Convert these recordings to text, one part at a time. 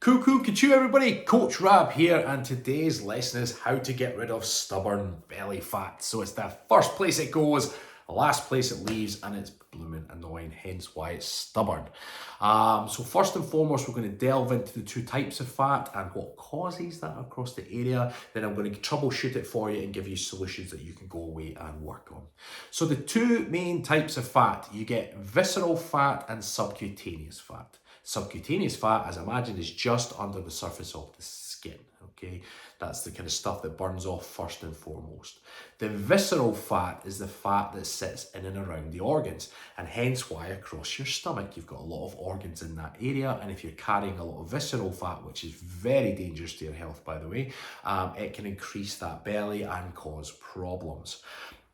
Cuckoo, Kachu everybody, Coach Rab here, and today's lesson is how to get rid of stubborn belly fat. So it's the first place it goes, the last place it leaves, and it's blooming annoying, hence why it's stubborn. So first and foremost, we're going to delve into the two types of fat and what causes that across the area. Then I'm going to troubleshoot it for you and give you solutions that you can go away and work on. So the two main types of fat, you get visceral fat and subcutaneous fat. Subcutaneous fat, as I imagine, is just under the surface of the skin, okay? That's the kind of stuff that burns off first and foremost. The visceral fat is the fat that sits in and around the organs, and hence why across your stomach you've got a lot of organs in that area, and if you're carrying a lot of visceral fat, which is very dangerous to your health, by the way, it can increase that belly and cause problems.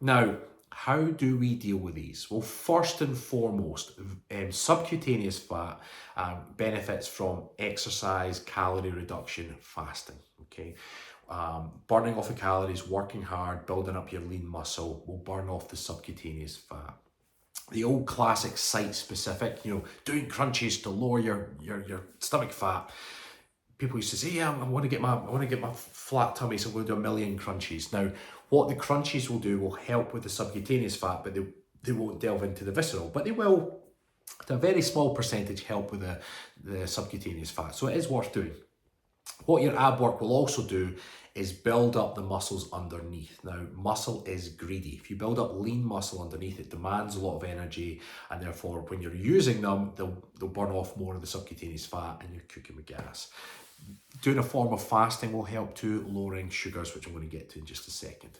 Now, how do we deal with these? Well, first and foremost, subcutaneous fat benefits from exercise, calorie reduction, fasting, okay? Burning off the calories, working hard, building up your lean muscle will burn off the subcutaneous fat. The old classic site-specific, doing crunches to lower your stomach fat. People used to say, yeah, I want to get my flat tummy, so we'll do 1,000,000 crunches. Now, what the crunches will do will help with the subcutaneous fat, but they won't delve into the visceral, but they will, to a very small percentage, help with the subcutaneous fat. So it is worth doing. What your ab work will also do is build up the muscles underneath. Now, muscle is greedy. If you build up lean muscle underneath, it demands a lot of energy, and therefore, when you're using them, they'll burn off more of the subcutaneous fat and you're cooking with gas. Doing a form of fasting will help too, lowering sugars, which I'm going to get to in just a second.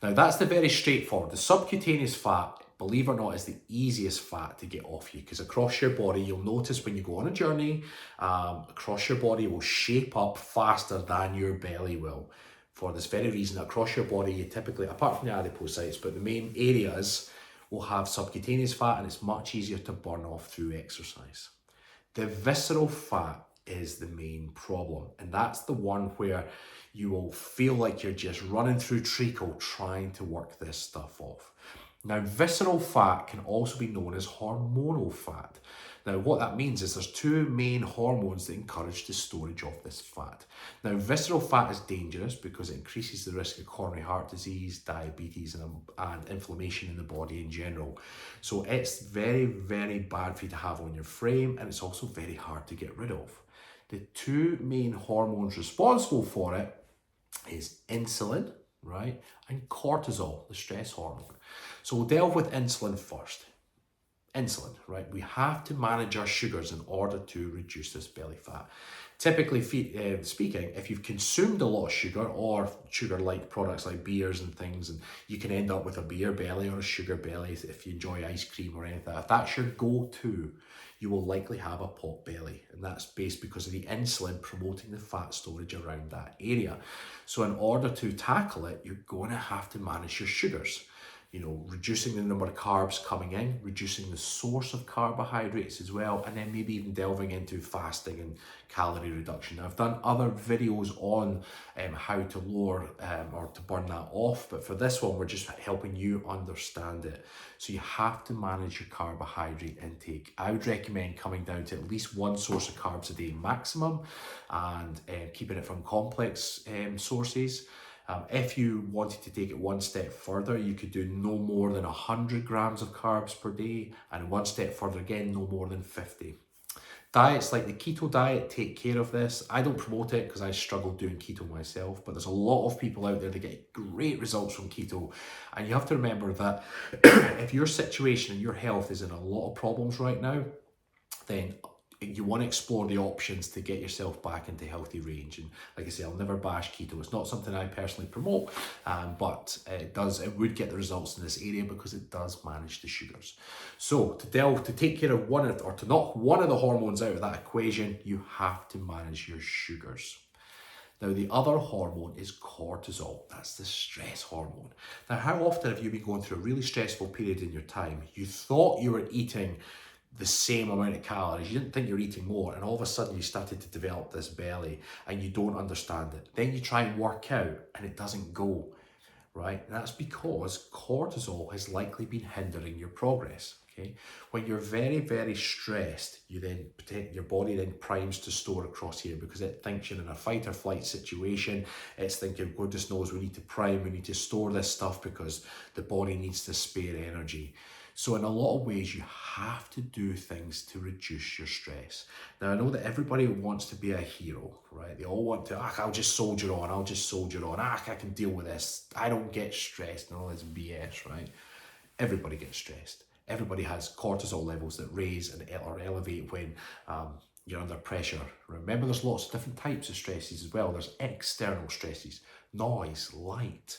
Now, that's the very straightforward. The subcutaneous fat, believe it or not, is the easiest fat to get off you, because across your body, you'll notice when you go on a journey, across your body will shape up faster than your belly will. For this very reason, across your body, you typically, apart from the adipocytes, but the main areas will have subcutaneous fat, and it's much easier to burn off through exercise. The visceral fat is the main problem, and that's the one where you will feel like you're just running through treacle trying to work this stuff off. Now, visceral fat can also be known as hormonal fat. Now, what that means is there's two main hormones that encourage the storage of this fat. Now, visceral fat is dangerous because it increases the risk of coronary heart disease, diabetes, and inflammation in the body in general. So it's very, very bad for you to have on your frame, and it's also very hard to get rid of. The two main hormones responsible for it is insulin, right, and cortisol, the stress hormone. So we'll delve with insulin first. Insulin, right? We have to manage our sugars in order to reduce this belly fat. Typically speaking, if you've consumed a lot of sugar or sugar-like products like beers and things, and you can end up with a beer belly or a sugar belly if you enjoy ice cream or anything. If that's your go-to, you will likely have a pot belly, and that's based because of the insulin promoting the fat storage around that area. So in order to tackle it, you're going to have to manage your sugars. Reducing the number of carbs coming in, reducing the source of carbohydrates as well, and then maybe even delving into fasting and calorie reduction. Now, I've done other videos on how to lower or to burn that off, but for this one, we're just helping you understand it. So you have to manage your carbohydrate intake. I would recommend coming down to at least one source of carbs a day maximum, and keeping it from complex sources. If you wanted to take it one step further, you could do no more than 100 grams of carbs per day, and one step further again, no more than 50. Diets like the keto diet take care of this. I don't promote it because I struggle doing keto myself, but there's a lot of people out there that get great results from keto. And you have to remember that if your situation and your health is in a lot of problems right now, then you want to explore the options to get yourself back into healthy range. And like I say, I'll never bash keto. It's not something I personally promote, but it would get the results in this area because it does manage the sugars. So to take care of to knock one of the hormones out of that equation, you have to manage your sugars. Now, the other hormone is cortisol. That's the stress hormone. Now, how often have you been going through a really stressful period in your time? You thought you were eating the same amount of calories, you didn't think you're eating more, and all of a sudden you started to develop this belly and you don't understand it. Then you try and work out and it doesn't go, right? And that's because cortisol has likely been hindering your progress. Okay, when you're very, very stressed, your body then primes to store across here because it thinks you're in a fight or flight situation. It's thinking, goodness knows, we need to prime, we need to store this stuff because the body needs to spare energy. So in a lot of ways, you have to do things to reduce your stress. Now, I know that everybody wants to be a hero, right? They all want to, I'll just soldier on, I can deal with this, I don't get stressed, and all this BS, right? Everybody gets stressed. Everybody has cortisol levels that raise or elevate when you're under pressure. Remember, there's lots of different types of stresses as well. There's external stresses, noise, light.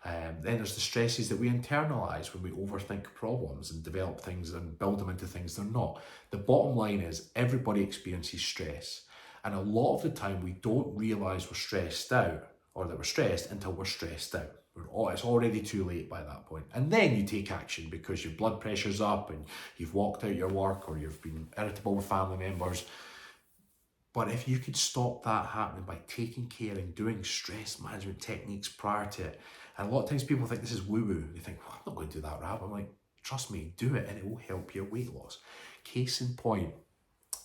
Then there's the stresses that we internalize when we overthink problems and develop things and build them into things they're not. The bottom line is everybody experiences stress. And a lot of the time we don't realize we're stressed out or that we're stressed until we're stressed out. It's already too late by that point. And then you take action because your blood pressure's up and you've walked out your work or you've been irritable with family members. But if you could stop that happening by taking care and doing stress management techniques prior to it, and a lot of times people think this is woo-woo. They think, well, I'm not going to do that, Rab. I'm like, trust me, do it and it will help your weight loss. Case in point,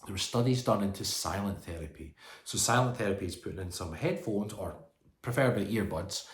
there were studies done into silent therapy. So silent therapy is putting in some headphones or preferably earbuds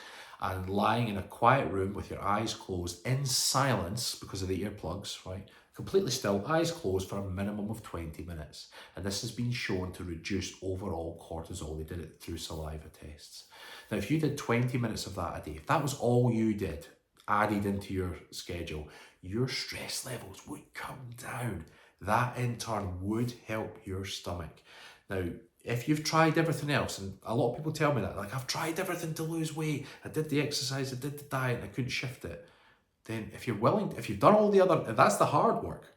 and lying in a quiet room with your eyes closed in silence because of the earplugs, right? Completely still, eyes closed for a minimum of 20 minutes. And this has been shown to reduce overall cortisol. They did it through saliva tests. Now, if you did 20 minutes of that a day, if that was all you did, added into your schedule, your stress levels would come down. That in turn would help your stomach. Now, if you've tried everything else, and a lot of people tell me that, like, I've tried everything to lose weight, I did the exercise, I did the diet, and I couldn't shift it, then if you're willing, if you've done all the other, that's the hard work.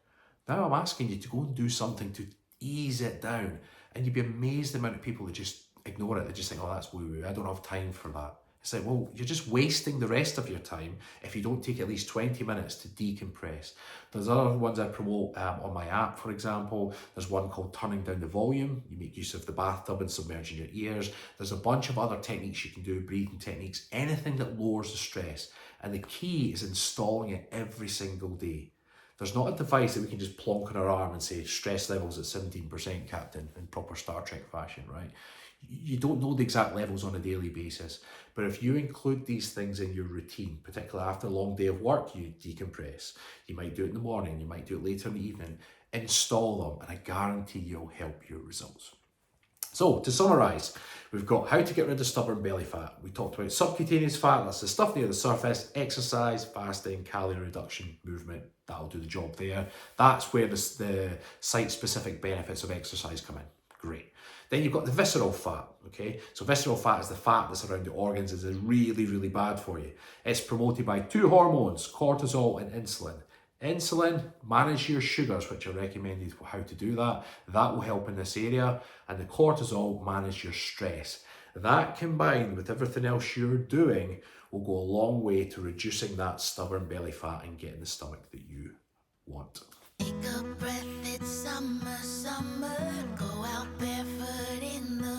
Now I'm asking you to go and do something to ease it down, and you'd be amazed the amount of people that just ignore it. They just think, oh, that's woo-woo, I don't have time for that. It's like, well, you're just wasting the rest of your time if you don't take at least 20 minutes to decompress. There's other ones I promote on my app, for example. There's one called turning down the volume. You make use of the bathtub and submerging your ears. There's a bunch of other techniques you can do, breathing techniques, anything that lowers the stress. And the key is installing it every single day. There's not a device that we can just plonk on our arm and say, stress levels at 17%, Captain, in proper Star Trek fashion, right? You don't know the exact levels on a daily basis, but if you include these things in your routine, particularly after a long day of work, you decompress. You might do it in the morning, you might do it later in the evening. Install them, and I guarantee you'll help your results. So to summarise, we've got how to get rid of stubborn belly fat. We talked about subcutaneous fat, that's the stuff near the surface, exercise, fasting, calorie reduction, movement, that'll do the job there. That's where the site-specific benefits of exercise come in. Great. Then you've got the visceral fat, okay? So visceral fat is the fat that's around the organs, is really, really bad for you. It's promoted by two hormones, cortisol and insulin. Insulin, manage your sugars, which are recommended for how to do that. That will help in this area. And the cortisol, manage your stress. That combined with everything else you're doing will go a long way to reducing that stubborn belly fat and getting the stomach that you want. Take a breath, it's summer, summer. Go out barefoot in the